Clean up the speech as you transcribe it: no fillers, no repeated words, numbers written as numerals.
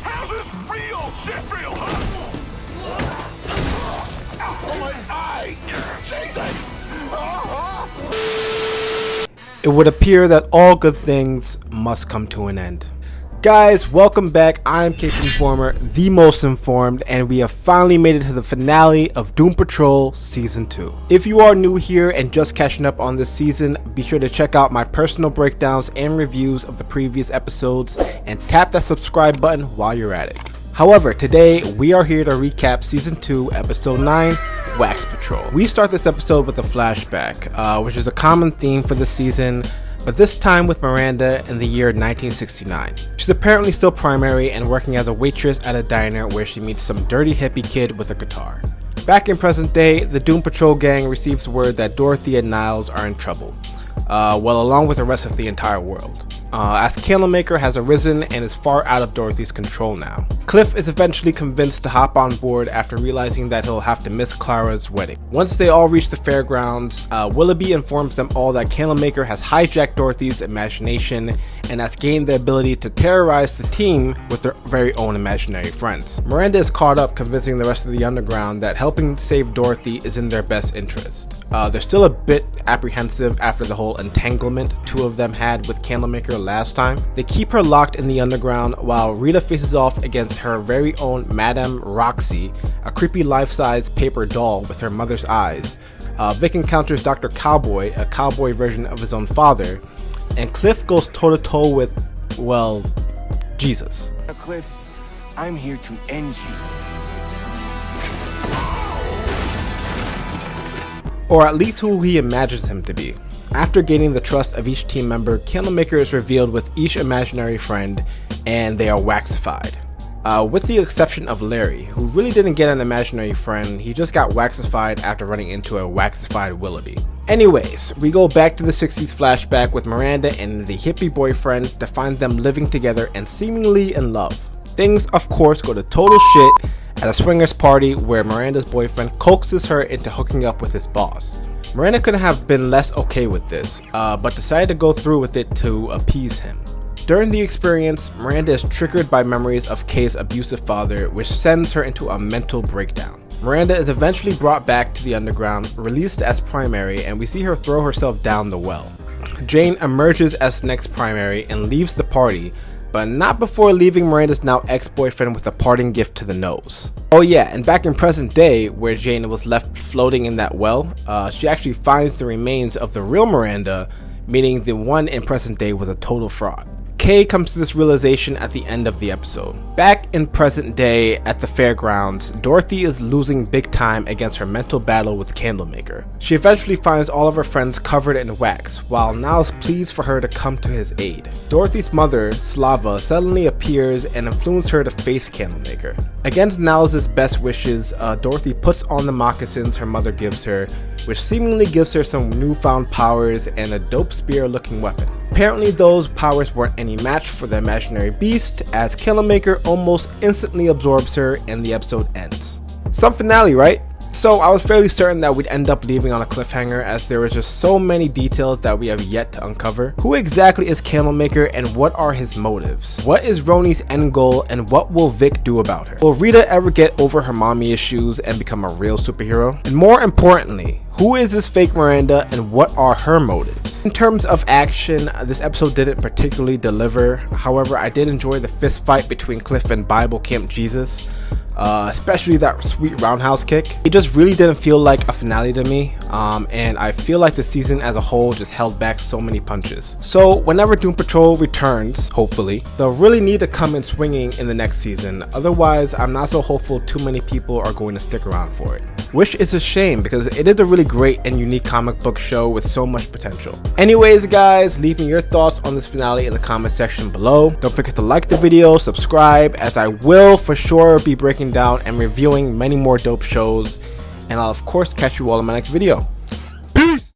How's this real shit real, huh? Oh my eye! Jesus! It would appear that all good things must come to an end. Guys, welcome back. I'm Cape Informer, the most informed, and we have finally made it to the finale of Doom Patrol Season 2. If you are new here and just catching up on this season, be sure to check out my personal breakdowns and reviews of the previous episodes, and tap that subscribe button while you're at it. However, today we are here to recap Season 2, Episode 9, Wax Patrol. We start this episode with a flashback, which is a common theme for the season, but this time with Miranda in the year 1969. She's apparently still primary and working as a waitress at a diner where she meets some dirty hippie kid with a guitar. Back in present day, the Doom Patrol gang receives word that Dorothy and Niles are in trouble, along with the rest of the entire world, as Candlemaker has arisen and is far out of Dorothy's control now. Cliff is eventually convinced to hop on board after realizing that he'll have to miss Clara's wedding. Once they all reach the fairgrounds, Willoughby informs them all that Candlemaker has hijacked Dorothy's imagination and has gained the ability to terrorize the team with their very own imaginary friends. Miranda is caught up convincing the rest of the underground that helping save Dorothy is in their best interest. They're still a bit apprehensive after the whole entanglement two of them had with Candlemaker last time. They keep her locked in the underground while Rita faces off against her very own Madame Roxy, a creepy life-size paper doll with her mother's eyes. Vic encounters Dr. Cowboy, a cowboy version of his own father, and Cliff goes toe-to-toe with, well, Jesus. Cliff, I'm here to end you. Or at least who he imagines him to be. After gaining the trust of each team member, Candlemaker is revealed with each imaginary friend, and they are waxified. With the exception of Larry, who really didn't get an imaginary friend, he just got waxified after running into a waxified Willoughby. Anyways, we go back to the 60s flashback with Miranda and the hippie boyfriend to find them living together and seemingly in love. Things, of course, go to total shit at a swingers party where Miranda's boyfriend coaxes her into hooking up with his boss. Miranda couldn't have been less okay with this, but decided to go through with it to appease him. During the experience, Miranda is triggered by memories of Kay's abusive father, which sends her into a mental breakdown. Miranda is eventually brought back to the underground, released as primary, and we see her throw herself down the well. Jane emerges as next primary and leaves the party, but not before leaving Miranda's now ex-boyfriend with a parting gift to the nose. Oh yeah, and back in present day, where Jane was left floating in that well, she actually finds the remains of the real Miranda, meaning the one in present day was a total fraud. Kay comes to this realization at the end of the episode. Back in present day at the fairgrounds, Dorothy is losing big time against her mental battle with Candlemaker. She eventually finds all of her friends covered in wax, while Niles pleads for her to come to his aid. Dorothy's mother, Slava, suddenly appears and influences her to face Candlemaker. Against Niles' best wishes, Dorothy puts on the moccasins her mother gives her, which seemingly gives her some newfound powers and a dope spear looking weapon. Apparently those powers weren't any match for the imaginary beast, as Candlemaker almost instantly absorbs her and the episode ends. Some finale, right? So I was fairly certain that we'd end up leaving on a cliffhanger, as there were just so many details that we have yet to uncover. Who exactly is Candlemaker and what are his motives? What is Roni's end goal and what will Vic do about her? Will Rita ever get over her mommy issues and become a real superhero? And more importantly, who is this fake Miranda and what are her motives? In terms of action, this episode didn't particularly deliver. However, I did enjoy the fist fight between Cliff and Bible Camp Jesus. Especially that sweet roundhouse kick. It just really didn't feel like a finale to me, and I feel like the season as a whole just held back so many punches. So whenever Doom Patrol returns, hopefully, they'll really need to come in swinging in the next season. Otherwise, I'm not so hopeful too many people are going to stick around for it. Which is a shame, because it is a really great and unique comic book show with so much potential. Anyways guys, leave me your thoughts on this finale in the comment section below. Don't forget to like the video, subscribe, as I will for sure be breaking down and reviewing many more dope shows, and I'll of course catch you all in my next video.